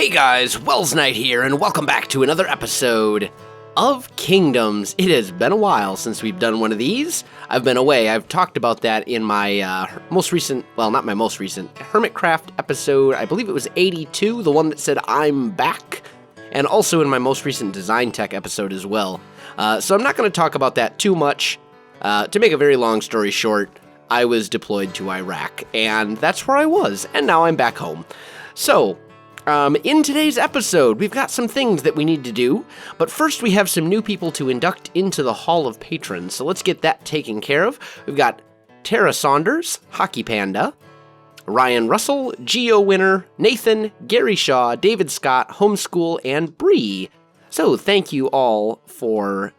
Hey guys, Welsknight here, and welcome back to another episode of Kingdoms. It has been a while since we've done one of these. I've been away. I've talked about that in my most recent, well, not my most recent, Hermitcraft episode. I believe it was 82, the one that said I'm back, and also in my most recent Design Tech episode as well. So I'm not going to talk about that too much. To make a very long story short, I was deployed to Iraq, and that's where I was, and now I'm back home. So, in today's episode, we've got some things that we need to do, but first we have some new people to induct into the Hall of Patrons, so let's get that taken care of. We've got Tara Saunders, Hockey Panda, Ryan Russell, Geo Winner, Nathan, Gary Shaw, David Scott, Homeschool, and Bree. So thank you all for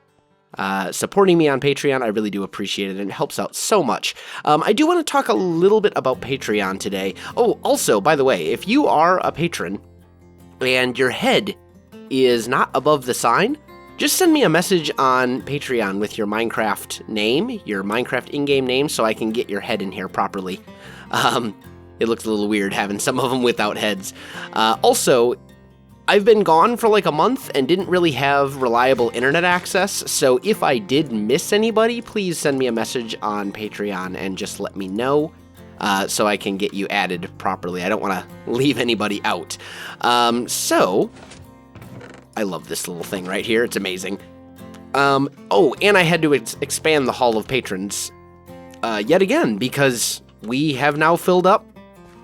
supporting me on Patreon. I really do appreciate it, and it helps out so much. I do want to talk a little bit about Patreon today. Oh, also, by the way, if you are a patron and your head is not above the sign, just send me a message on Patreon with your Minecraft name, your Minecraft in-game name, so I can get your head in here properly. It looks a little weird having some of them without heads. Also, I've been gone for like a month and didn't really have reliable internet access, so if I did miss anybody, please send me a message on Patreon and just let me know so I can get you added properly. I don't want to leave anybody out. So, I love this little thing right here. It's amazing. Oh, and I had to expand the Hall of Patrons yet again because we have now filled up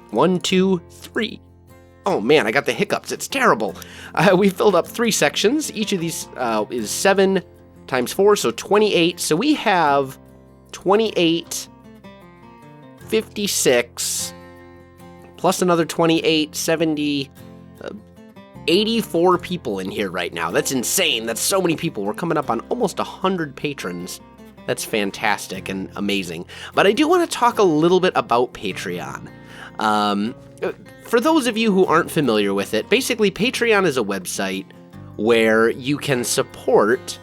1, 2, 3. Oh man, I got the hiccups. It's terrible. We filled up 3 sections. Each of these is 7 times 4, so 28. So we have 28, 56, plus another 28, 70, 84 people in here right now. That's insane. That's so many people. We're coming up on almost 100 patrons. That's fantastic and amazing. But I do want to talk a little bit about Patreon. For those of you who aren't familiar with it, basically Patreon is a website where you can support,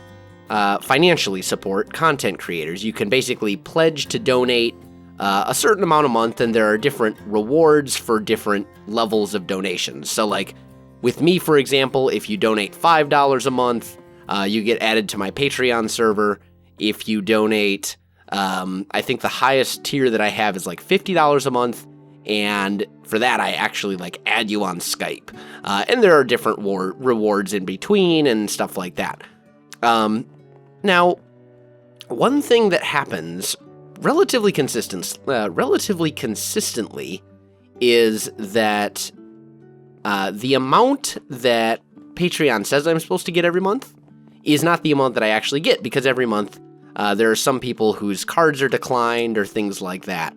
financially support content creators. You can basically pledge to donate a certain amount a month, and there are different rewards for different levels of donations. So like with me, for example, if you donate $5 a month, you get added to my Patreon server. If you donate, I think the highest tier that I have is like $50 a month. And for that, I actually like add you on Skype. And there are different rewards in between and stuff like that. Now, one thing that happens relatively consistently is that the amount that Patreon says I'm supposed to get every month is not the amount that I actually get, because every month there are some people whose cards are declined or things like that.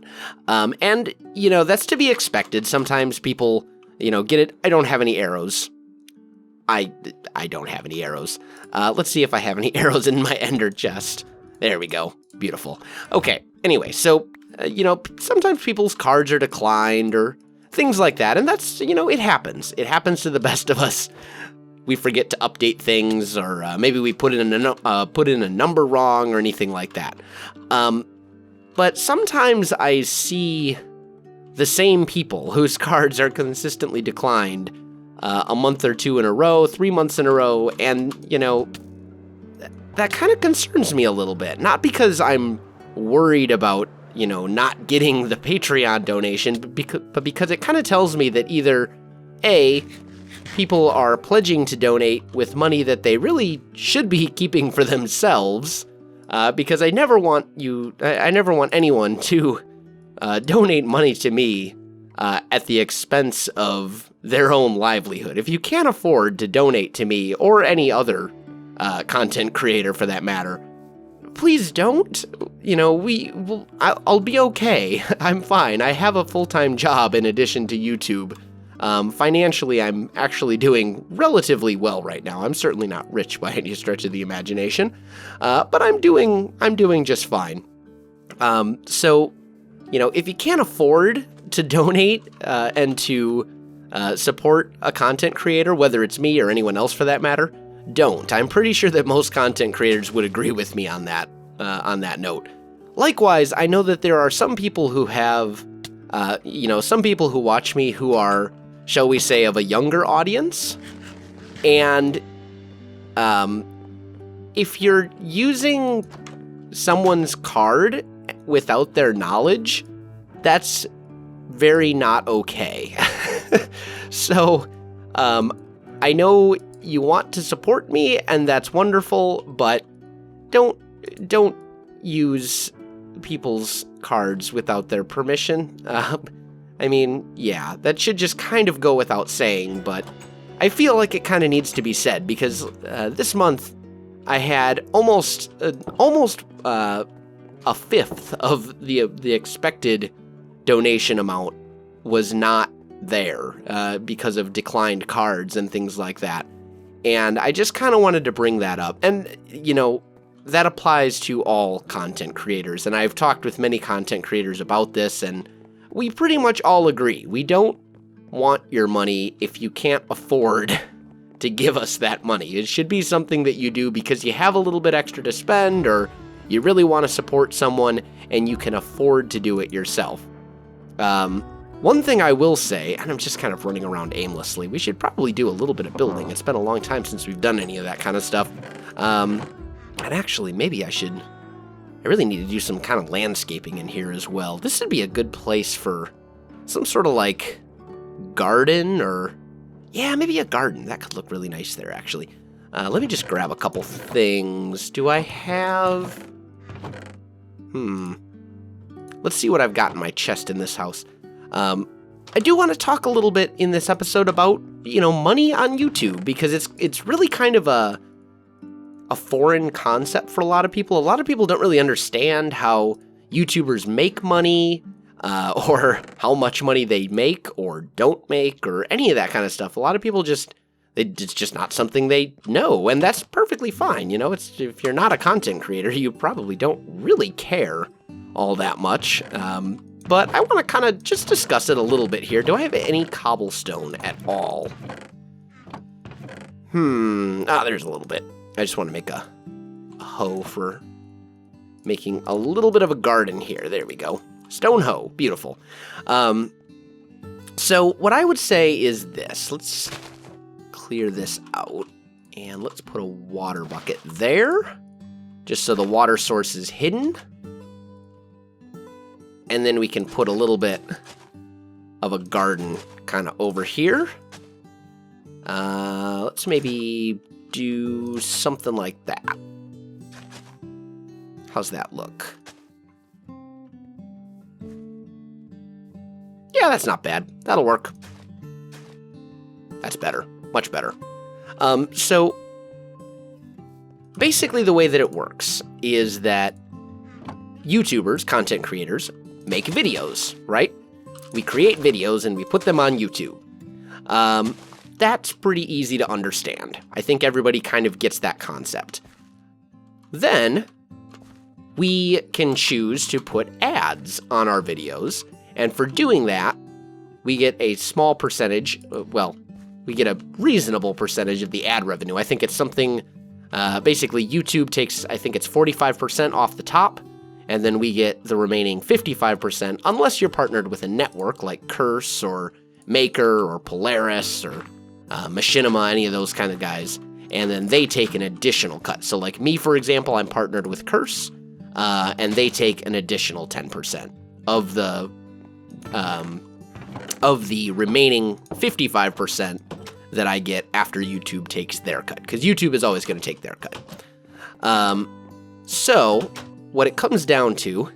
And, you know, that's to be expected. Sometimes people, you know, get it. I don't have any arrows. I don't have any arrows. Let's see if I have any arrows in my ender chest. There we go. Beautiful. Okay. Anyway, so, you know, sometimes people's cards are declined or things like that. And that's, you know, it happens. It happens to the best of us. We forget to update things, or maybe we put in a number wrong or anything like that. But sometimes I see the same people whose cards are consistently declined a month or 2 in a row, 3 months in a row, and, you know, that kind of concerns me a little bit. Not because I'm worried about, you know, not getting the Patreon donation, but because it kind of tells me that either A, people are pledging to donate with money that they really should be keeping for themselves, because I never want anyone to donate money to me at the expense of their own livelihood. If you can't afford to donate to me or any other content creator for that matter, please don't. You know, I'll be okay. I'm fine. I have a full-time job in addition to YouTube. Financially, I'm actually doing relatively well right now. I'm certainly not rich by any stretch of the imagination, but I'm doing just fine. So, you know, if you can't afford to donate and to support a content creator, whether it's me or anyone else for that matter, don't. I'm pretty sure that most content creators would agree with me on that note. Likewise, I know that there are some people who have, you know, some people who watch me who are shall we say, of a younger audience. And if you're using someone's card without their knowledge, that's very not okay. So, I know you want to support me, and that's wonderful, but don't use people's cards without their permission. I mean, yeah, that should just kind of go without saying, but I feel like it kind of needs to be said, because this month I had almost a fifth of the expected donation amount was not there because of declined cards and things like that. And I just kind of wanted to bring that up. And, you know, that applies to all content creators. And I've talked with many content creators about this, and we pretty much all agree. We don't want your money if you can't afford to give us that money. It should be something that you do because you have a little bit extra to spend, or you really want to support someone and you can afford to do it yourself. One thing I will say, and I'm just kind of running around aimlessly, we should probably do a little bit of building. It's been a long time since we've done any of that kind of stuff. And actually, maybe I really need to do some kind of landscaping in here as well. This would be a good place for some sort of like garden, or yeah, maybe a garden. That could look really nice there, actually. Let me just grab a couple things. Do I have... Let's see what I've got in my chest in this house. I do want to talk a little bit in this episode about, you know, money on YouTube, because it's really kind of a foreign concept for a lot of people. A lot of people don't really understand how YouTubers make money, or how much money they make or don't make, or any of that kind of stuff. A lot of people it's just not something they know, and that's perfectly fine. You know, if you're not a content creator, you probably don't really care all that much. But I want to kind of just discuss it a little bit here. Do I have any cobblestone at all? There's a little bit. I just want to make a hoe for making a little bit of a garden here. There we go. Stone hoe. Beautiful. So what I would say is this. Let's clear this out, and let's put a water bucket there, just so the water source is hidden. And then we can put a little bit of a garden kind of over here. Let's maybe do something like that. How's that look? Yeah, that's not bad. That'll work. That's better. Much better. So basically the way that it works is that YouTubers, content creators, make videos, right? We create videos and we put them on YouTube. That's pretty easy to understand. I think everybody kind of gets that concept. Then we can choose to put ads on our videos, and for doing that, we get a small percentage, we get a reasonable percentage of the ad revenue. I think it's something, basically YouTube takes, I think it's 45% off the top, and then we get the remaining 55%, unless you're partnered with a network like Curse or Maker or Polaris or Machinima, any of those kind of guys, and then they take an additional cut. So like me, for example, I'm partnered with Curse, and they take an additional 10% of the remaining 55% that I get after YouTube takes their cut, because YouTube is always going to take their cut. So what it comes down to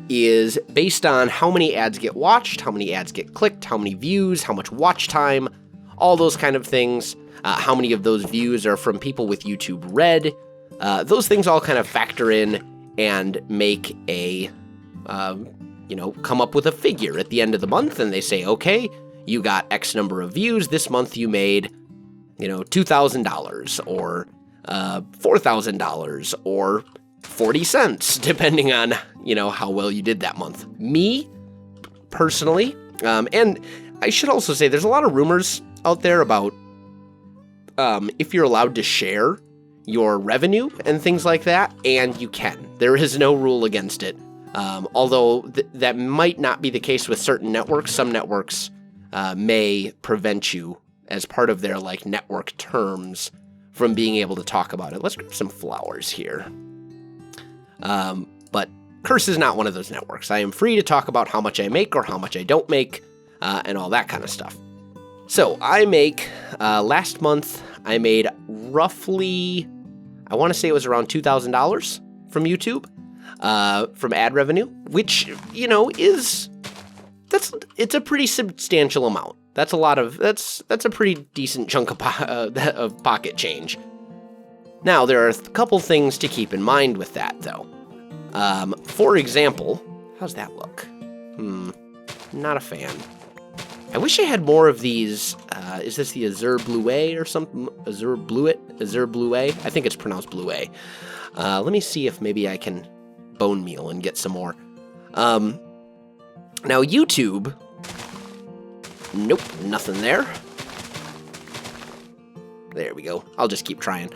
is based on how many ads get watched, how many ads get clicked, how many views, how much watch time, all those kind of things, how many of those views are from people with YouTube Red. Those things all kind of factor in and make a, come up with a figure at the end of the month, and they say, okay, you got X number of views. This month you made, $2,000 or $4,000 or 40 cents, depending on, how well you did that month. Me, personally, and I should also say there's a lot of rumors out there about if you're allowed to share your revenue and things like that, and you can. There is no rule against it. Although that might not be the case with certain networks. Some networks may prevent you, as part of their like network terms, from being able to talk about it. Let's grab some flowers here. But Curse is not one of those networks. I am free to talk about how much I make or how much I don't make, and all that kind of stuff. So I make, last month, I made roughly, I want to say it was around $2,000 from YouTube, from ad revenue, which, you know, it's a pretty substantial amount. That's a pretty decent chunk of pocket change. Now, there are a couple things to keep in mind with that, though. For example, how's that look? Not a fan. I wish I had more of these. Is this the Azure Bluet or something? Azure Bluet? Azure Bluet? I think it's pronounced Bluet. Let me see if maybe I can bone meal and get some more. Now, YouTube. Nope, nothing there. There we go. I'll just keep trying.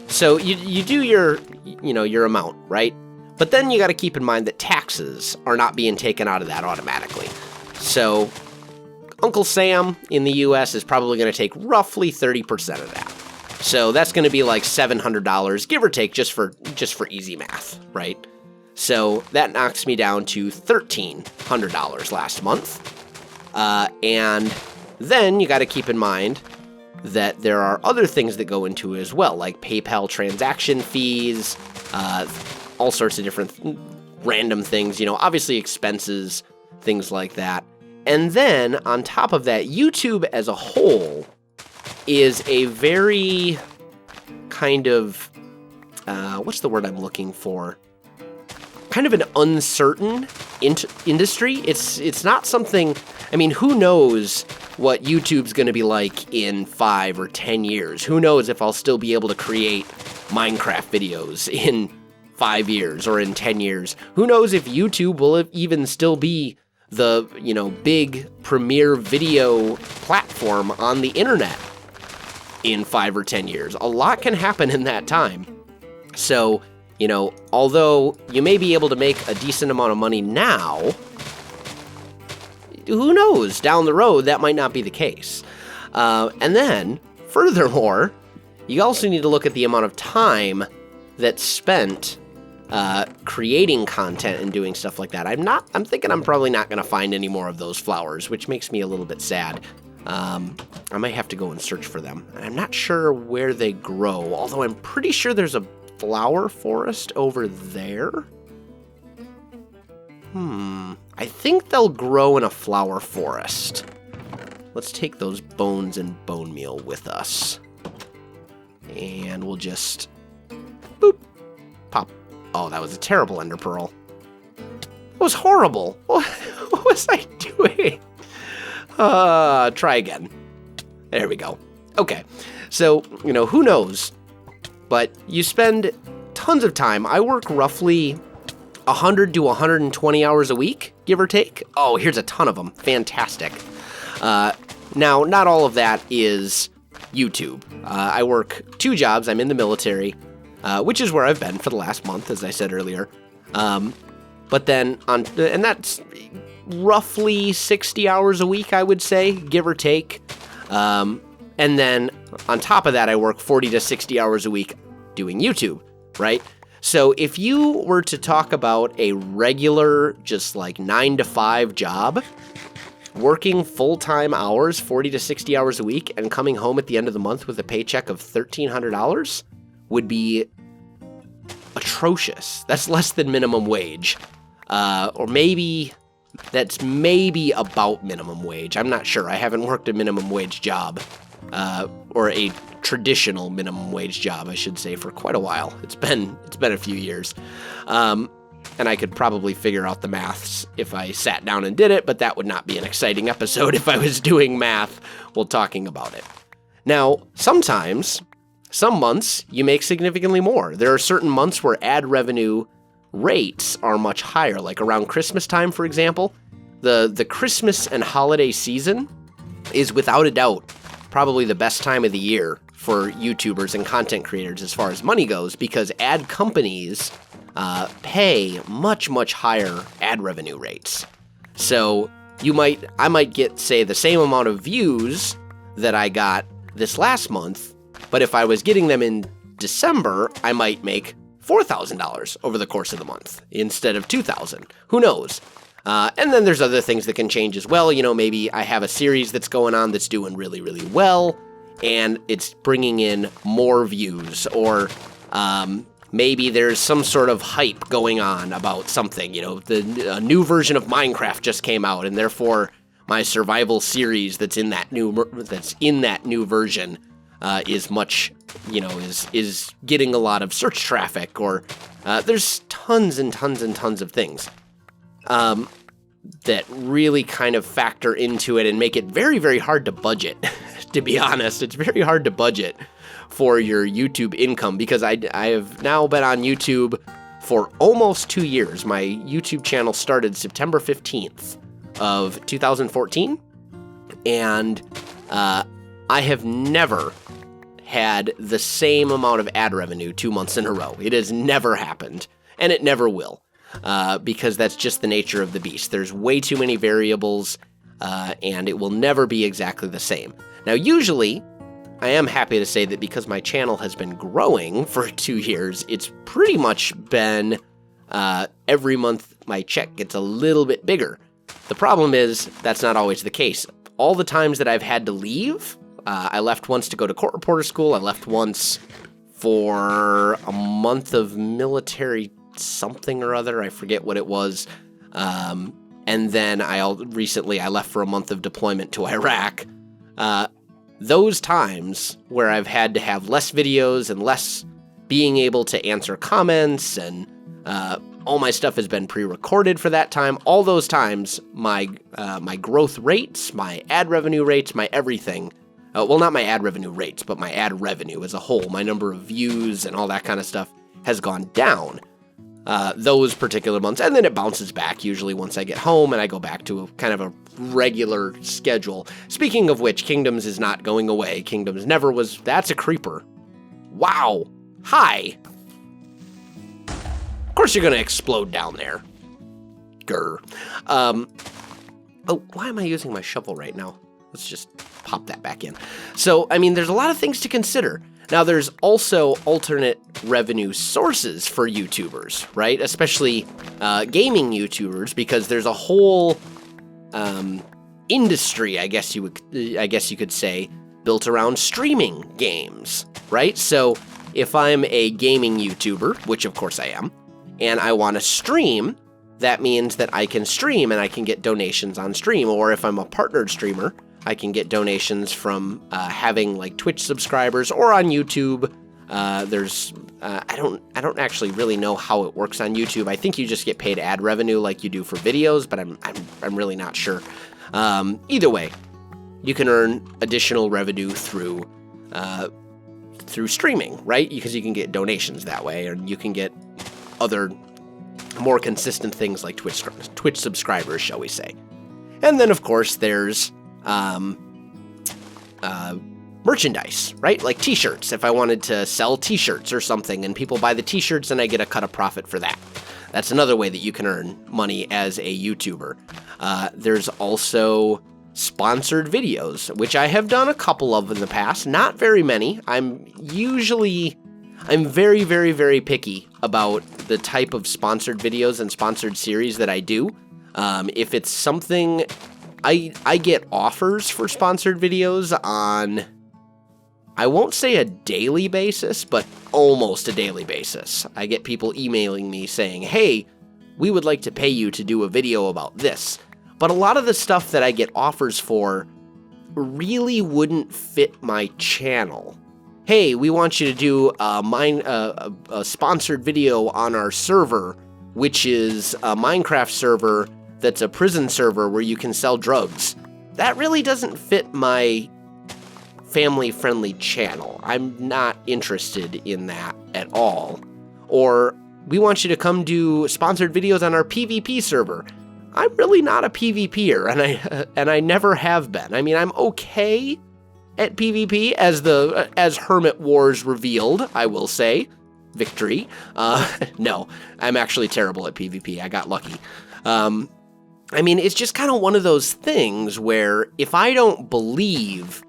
So you do your amount, right? But then you got to keep in mind that taxes are not being taken out of that automatically. So Uncle Sam in the US is probably going to take roughly 30% of that. So that's going to be like $700, give or take, just for easy math, right? So that knocks me down to $1,300 last month. And then you got to keep in mind that there are other things that go into it as well, like PayPal transaction fees, all sorts of different random things, you know, obviously expenses, things like that. And then on top of that, YouTube as a whole is a very kind of, what's the word I'm looking for? Kind of an uncertain industry. It's not something, I mean, who knows what YouTube's going to be like in 5 or 10 years? Who knows if I'll still be able to create Minecraft videos in 5 years or in 10 years? Who knows if YouTube will even still be the, you know, big premier video platform on the internet in 5 or 10 years? A lot can happen in that time. So, you know, although you may be able to make a decent amount of money now, who knows? Down the road, that might not be the case. And then, furthermore, you also need to look at the amount of time that's spent creating content and doing stuff like that. I'm thinking I'm probably not going to find any more of those flowers, which makes me a little bit sad. I might have to go and search for them. And I'm not sure where they grow, although I'm pretty sure there's a flower forest over there. I think they'll grow in a flower forest. Let's take those bones and bone meal with us. And we'll just, boop, pop. Oh, that was a terrible ender pearl. That was horrible. What was I doing? Try again. There we go. Okay, so, you know, who knows? But you spend tons of time. I work roughly 100 to 120 hours a week, give or take. Oh, here's a ton of them. Fantastic. Now, not all of that is YouTube. I work 2 jobs. I'm in the military, which is where I've been for the last month, as I said earlier. But then, and that's roughly 60 hours a week, I would say, give or take. And then on top of that, I work 40 to 60 hours a week doing YouTube, right? So if you were to talk about a regular, just like 9 to 5 job, working full-time hours, 40 to 60 hours a week, and coming home at the end of the month with a paycheck of $1,300 would be atrocious. That's less than minimum wage. Or maybe that's maybe about minimum wage. I'm not sure. I haven't worked a minimum wage job, or a traditional minimum wage job, I should say, for quite a while. It's been a few years. And I could probably figure out the maths if I sat down and did it, but that would not be an exciting episode if I was doing math while talking about it. Now, sometimes, some months, you make significantly more. There are certain months where ad revenue rates are much higher, like around Christmas time, for example. The Christmas and holiday season is without a doubt probably the best time of the year for YouTubers and content creators as far as money goes, because ad companies pay much, much higher ad revenue rates. So, I might get, say, the same amount of views that I got this last month, but if I was getting them in December, I might make $4,000 over the course of the month instead of $2,000. Who knows? And then there's other things that can change as well. Maybe I have a series that's going on that's doing really, really well, and it's bringing in more views, or maybe there's some sort of hype going on about something. A new version of Minecraft just came out, and therefore my survival series that's in that new version is much, is getting a lot of search traffic, or there's tons and tons and tons of things that really kind of factor into it and make it very, very hard to budget. To be honest, it's very hard to budget for your YouTube income, because I have now been on YouTube for almost 2 years. My YouTube channel started September 15th of 2014, and I have never had the same amount of ad revenue 2 months in a row. It has never happened, and it never will, because that's just the nature of the beast. There's way too many variables, and it will never be exactly the same. Now, usually, I am happy to say that because my channel has been growing for 2 years, it's pretty much been every month my check gets a little bit bigger. The problem is that's not always the case. All the times that I've had to leave, I left once to go to court reporter school. I left once for a month of military something or other. I forget what it was. And then I left for a month of deployment to Iraq. Those times where I've had to have less videos and less being able to answer comments, and all my stuff has been pre-recorded for that time. All those times, my growth rates, my ad revenue rates, my everything, well, not my ad revenue rates, but my ad revenue as a whole, my number of views and all that kind of stuff has gone down those particular months. And then it bounces back usually once I get home and I go back to kind of a regular schedule. Speaking of which, Kingdoms is not going away. Kingdoms never was. That's a creeper. Wow. Hi. Of course you're going to explode down there. Grr. Oh, why am I using my shovel right now? Let's just pop that back in. So, there's a lot of things to consider. Now, there's also alternate revenue sources for YouTubers, right? Especially gaming YouTubers, because there's a whole industry, I guess you could say, built around streaming games, right? So, if I'm a gaming YouTuber, which of course I am, and I want to stream, that means that I can stream and I can get donations on stream. Or if I'm a partnered streamer, I can get donations from having like Twitch subscribers, or on YouTube. There's I don't actually really know how it works on YouTube. I think you just get paid ad revenue like you do for videos, but I'm really not sure. Either way, you can earn additional revenue through streaming, right? Because you can get donations that way, and you can get other more consistent things like Twitch subscribers, shall we say. And then, of course, there's merchandise, right? Like t-shirts. If I wanted to sell t-shirts or something and people buy the t-shirts, and I get a cut of profit for that. That's another way that you can earn money as a YouTuber. There's also sponsored videos, which I have done a couple of in the past. Not very many. I'm very, very, very picky about the type of sponsored videos and sponsored series that I do. If it's something, I get offers for sponsored videos on, I won't say a daily basis, but almost a daily basis. I get people emailing me saying, hey, we would like to pay you to do a video about this. But a lot of the stuff that I get offers for really wouldn't fit my channel. Hey, we want you to do a sponsored video on our server, which is a Minecraft server that's a prison server where you can sell drugs. That really doesn't fit my family-friendly channel. I'm not interested in that at all. Or, we want you to come do sponsored videos on our PvP server. I'm really not a PvPer, and I never have been. I'm okay at PvP, as Hermit Wars revealed, I will say. Victory. No, I'm actually terrible at PvP. I got lucky. I mean, it's just kind of one of those things where if I don't believe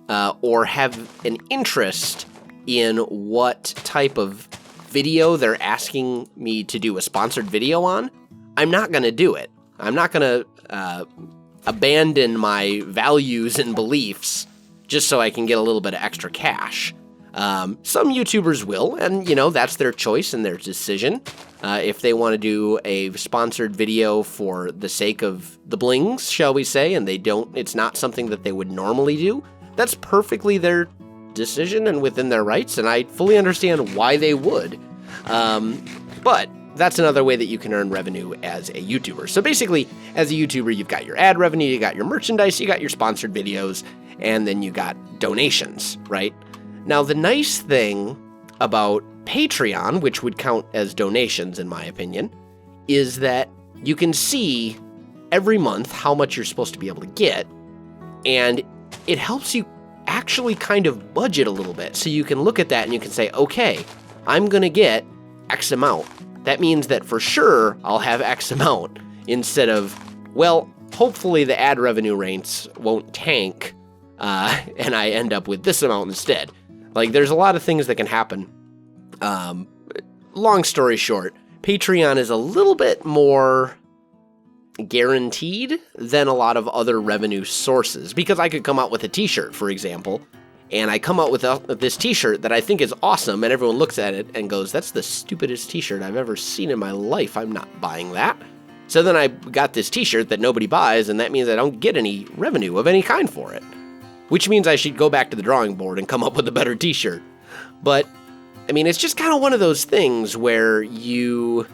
or have an interest in what type of video they're asking me to do a sponsored video on, I'm not going to do it. I'm not going to abandon my values and beliefs just so I can get a little bit of extra cash. Some YouTubers will, and that's their choice and their decision. If they want to do a sponsored video for the sake of the blings, shall we say, and it's not something that they would normally do, that's perfectly their decision and within their rights, and I fully understand why they would. But that's another way that you can earn revenue as a YouTuber. So basically, as a YouTuber, you've got your ad revenue, you got your merchandise, you got your sponsored videos, and then you got donations, right? Now, the nice thing about Patreon, which would count as donations in my opinion, is that you can see every month how much you're supposed to be able to get, and it helps you actually kind of budget a little bit. So you can look at that and you can say, okay, I'm going to get X amount. That means that for sure I'll have X amount instead of, well, hopefully the ad revenue rates won't tank and I end up with this amount instead. Like, there's a lot of things that can happen. Long story short, Patreon is a little bit more guaranteed than a lot of other revenue sources, because I could come out with a t-shirt, for example, and I come out with this t-shirt that I think is awesome, and everyone looks at it and goes, that's the stupidest t-shirt I've ever seen in my life. I'm not buying that. So then I got this t-shirt that nobody buys, and that means I don't get any revenue of any kind for it, which means I should go back to the drawing board and come up with a better t-shirt. But I mean, it's just kind of one of those things where you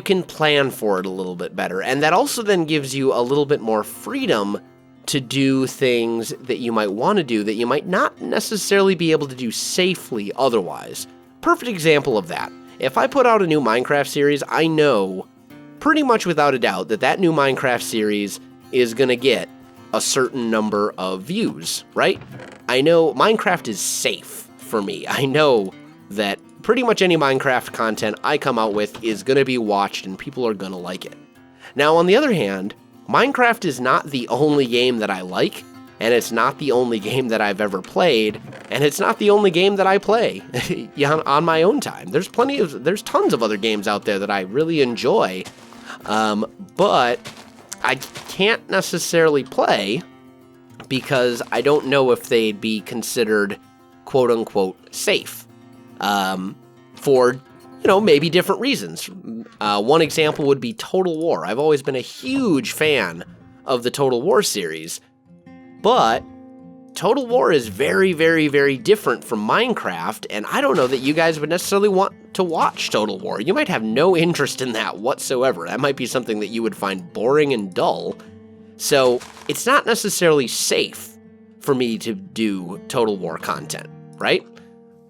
can plan for it a little bit better. And that also then gives you a little bit more freedom to do things that you might want to do that you might not necessarily be able to do safely otherwise. Perfect example of that. If I put out a new Minecraft series, I know pretty much without a doubt that new Minecraft series is going to get a certain number of views, right? I know Minecraft is safe for me. I know that pretty much any Minecraft content I come out with is going to be watched and people are going to like it. Now, on the other hand, Minecraft is not the only game that I like, and it's not the only game that I've ever played, and it's not the only game that I play on my own time. There's tons of other games out there that I really enjoy, but I can't necessarily play because I don't know if they'd be considered quote-unquote safe for, maybe different reasons. One example would be Total War. I've always been a huge fan of the Total War series, but Total War is very, very, very different from Minecraft, and I don't know that you guys would necessarily want to watch Total War. You might have no interest in that whatsoever. That might be something that you would find boring and dull. So it's not necessarily safe for me to do Total War content, right?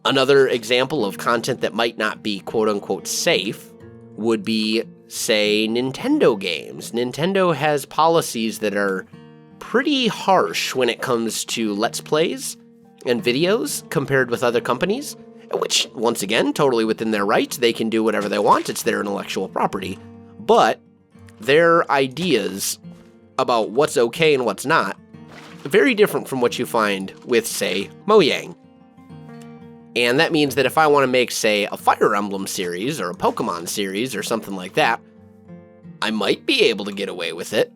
Another example of content that might not be quote-unquote safe would be, say, Nintendo games. Nintendo has policies that are pretty harsh when it comes to Let's Plays and videos compared with other companies, which, once again, totally within their rights. They can do whatever they want. It's their intellectual property. But their ideas about what's okay and what's not, very different from what you find with, say, Mojang. And that means that if I want to make, say, a Fire Emblem series or a Pokemon series or something like that, I might be able to get away with it.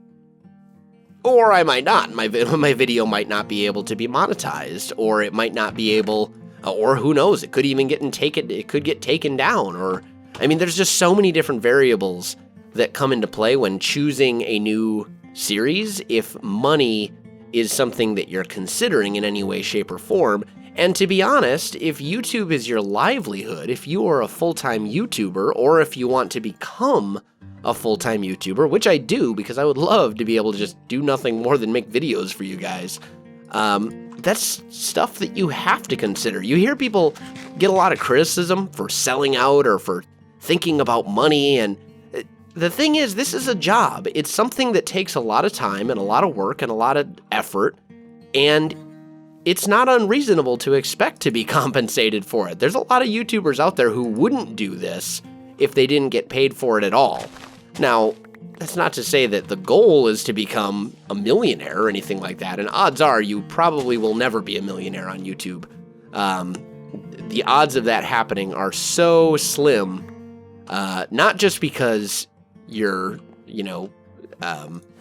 Or I might not. My video might not be able to be monetized, or it might not be able, or who knows, it could even it could get taken down. Or, I mean, there's just so many different variables that come into play when choosing a new series, if money is something that you're considering in any way, shape, or form. And to be honest, if YouTube is your livelihood, if you are a full-time YouTuber, or if you want to become a full-time YouTuber, which I do because I would love to be able to just do nothing more than make videos for you guys, that's stuff that you have to consider. You hear people get a lot of criticism for selling out or for thinking about money, and the thing is, this is a job. It's something that takes a lot of time and a lot of work and a lot of effort, and it's not unreasonable to expect to be compensated for it. There's a lot of YouTubers out there who wouldn't do this if they didn't get paid for it at all. Now, that's not to say that the goal is to become a millionaire or anything like that. And odds are you probably will never be a millionaire on YouTube. The odds of that happening are so slim, not just because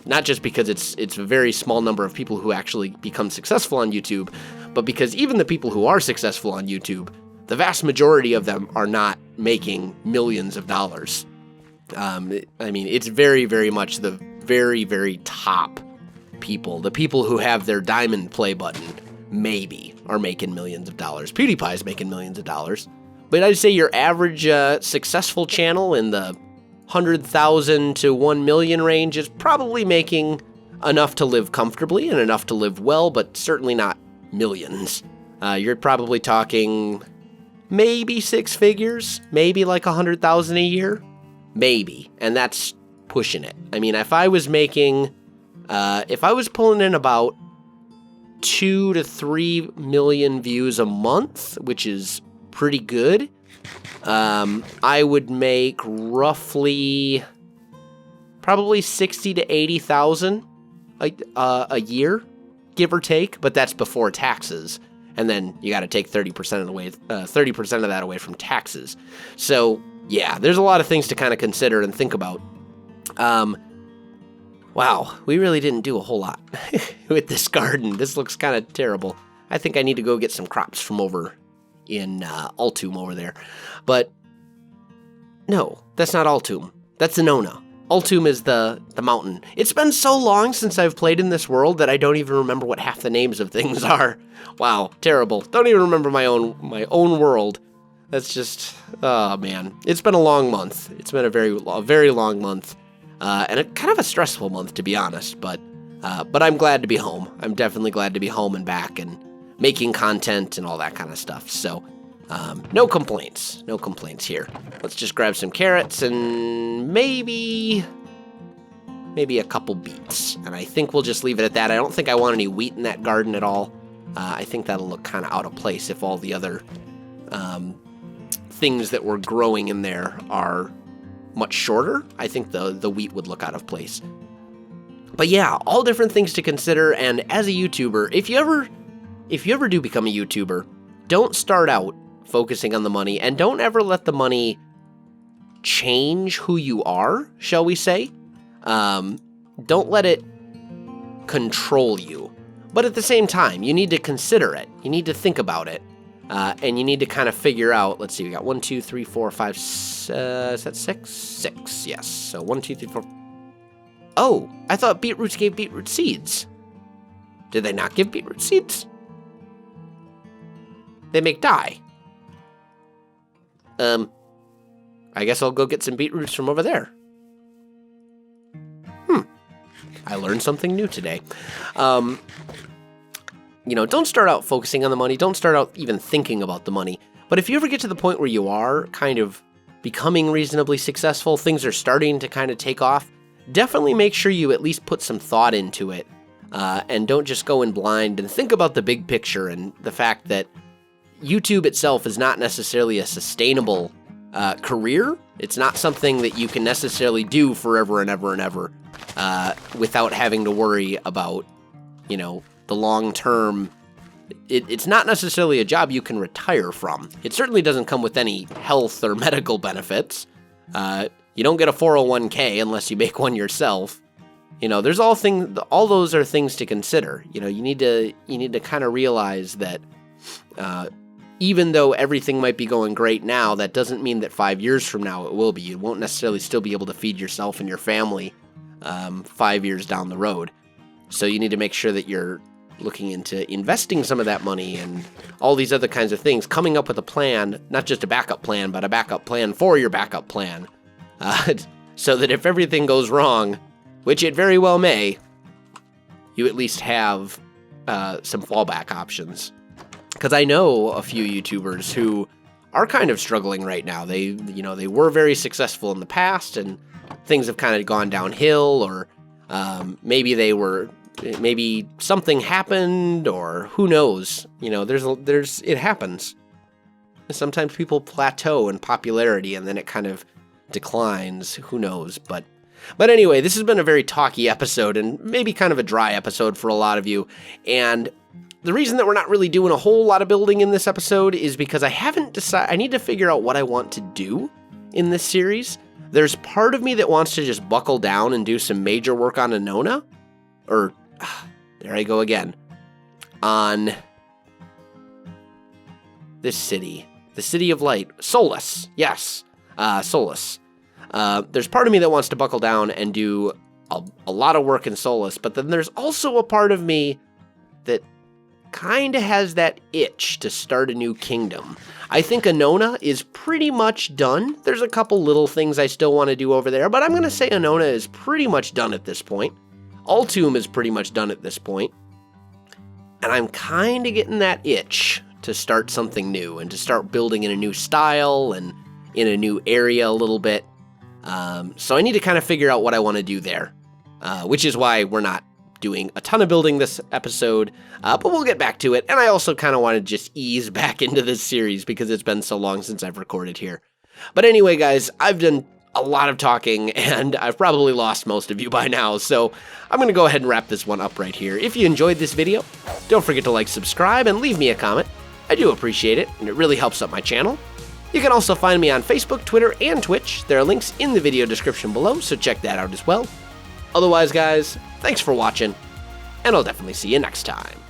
not just because it's a very small number of people who actually become successful on YouTube, but because even the people who are successful on YouTube, the vast majority of them are not making millions of dollars. It's very, very much the very, very top people. The people who have their diamond play button maybe are making millions of dollars. PewDiePie's making millions of dollars. But I'd say your average successful channel in the 100,000 to 1 million range is probably making enough to live comfortably and enough to live well, but certainly not millions. You're probably talking maybe 6 figures, maybe like 100,000 a year, maybe, and that's pushing it. I mean, if I was pulling in about 2 to 3 million views a month, which is pretty good, I would make roughly probably 60 to 80,000 a year, give or take, but that's before taxes. And then you got to take 30% of that away from taxes. So yeah, there's a lot of things to kind of consider and think about. Wow, we really didn't do a whole lot with this garden. This looks kind of terrible. I think I need to go get some crops from over in Altum over there. But no, that's not Altum. That's Annona. Altum is the mountain. It's been so long since I've played in this world that I don't even remember what half the names of things are. Wow, terrible. Don't even remember my own world. That's just, oh man. It's been a long month. It's been a very long month. And a kind of a stressful month, to be honest, but I'm glad to be home. I'm definitely glad to be home and back and making content and all that kind of stuff. So, no complaints here. Let's just grab some carrots and maybe a couple beets. And I think we'll just leave it at that. I don't think I want any wheat in that garden at all. I think that'll look kind of out of place if all the other things that we're growing in there are much shorter. I think the wheat would look out of place. But yeah, all different things to consider. And as a YouTuber, if you ever do become a YouTuber, don't start out focusing on the money, and don't ever let the money change who you are, shall we say. Don't let it control you. But at the same time, you need to consider it. You need to think about it. And you need to kind of figure out, let's see, we got 1, 2, 3, 4, 5, is that 6? 6, yes. So 1, 2, 3, 4. Oh, I thought beetroots gave beetroot seeds. Did they not give beetroot seeds? They make dye. I guess I'll go get some beetroots from over there. I learned something new today. Don't start out focusing on the money. Don't start out even thinking about the money. But if you ever get to the point where you are kind of becoming reasonably successful, things are starting to kind of take off, definitely make sure you at least put some thought into it. And don't just go in blind, and think about the big picture and the fact that YouTube itself is not necessarily a sustainable career. It's not something that you can necessarily do forever and ever and ever without having to worry about, the long term. It's not necessarily a job you can retire from. It certainly doesn't come with any health or medical benefits. You don't get a 401k unless you make one yourself. There's all those are things to consider. You need to kind of realize that even though everything might be going great now, that doesn't mean that 5 years from now it will be. You won't necessarily still be able to feed yourself and your family 5 years down the road. So you need to make sure that you're looking into investing some of that money and all these other kinds of things, coming up with a plan, not just a backup plan, but a backup plan for your backup plan, so that if everything goes wrong, which it very well may, you at least have some fallback options. Because I know a few YouTubers who are kind of struggling right now. They were very successful in the past, and things have kind of gone downhill, or maybe something happened, or who knows. It happens. Sometimes people plateau in popularity, and then it kind of declines. Who knows? But But anyway, this has been a very talky episode and maybe kind of a dry episode for a lot of you. And the reason that we're not really doing a whole lot of building in this episode is because I haven't decided. I need to figure out what I want to do in this series. There's part of me that wants to just buckle down and do some major work on Anona. Or, there I go again. On this city. The City of Light. Solus. Yes. Solus. There's part of me that wants to buckle down and do a lot of work in Solus, but then there's also a part of me that kind of has that itch to start a new kingdom. I think Anona is pretty much done. There's a couple little things I still want to do over there, but I'm going to say Anona is pretty much done at this point. Altum is pretty much done at this point. And I'm kind of getting that itch to start something new and to start building in a new style and in a new area a little bit. So I need to kind of figure out what I want to do there, which is why we're not doing a ton of building this episode, but we'll get back to it. And I also kind of want to just ease back into this series because it's been so long since I've recorded here. But anyway, guys, I've done a lot of talking and I've probably lost most of you by now. So I'm going to go ahead and wrap this one up right here. If you enjoyed this video, don't forget to like, subscribe, and leave me a comment. I do appreciate it, and it really helps out my channel. You can also find me on Facebook, Twitter, and Twitch. There are links in the video description below, so check that out as well. Otherwise, guys, thanks for watching, and I'll definitely see you next time.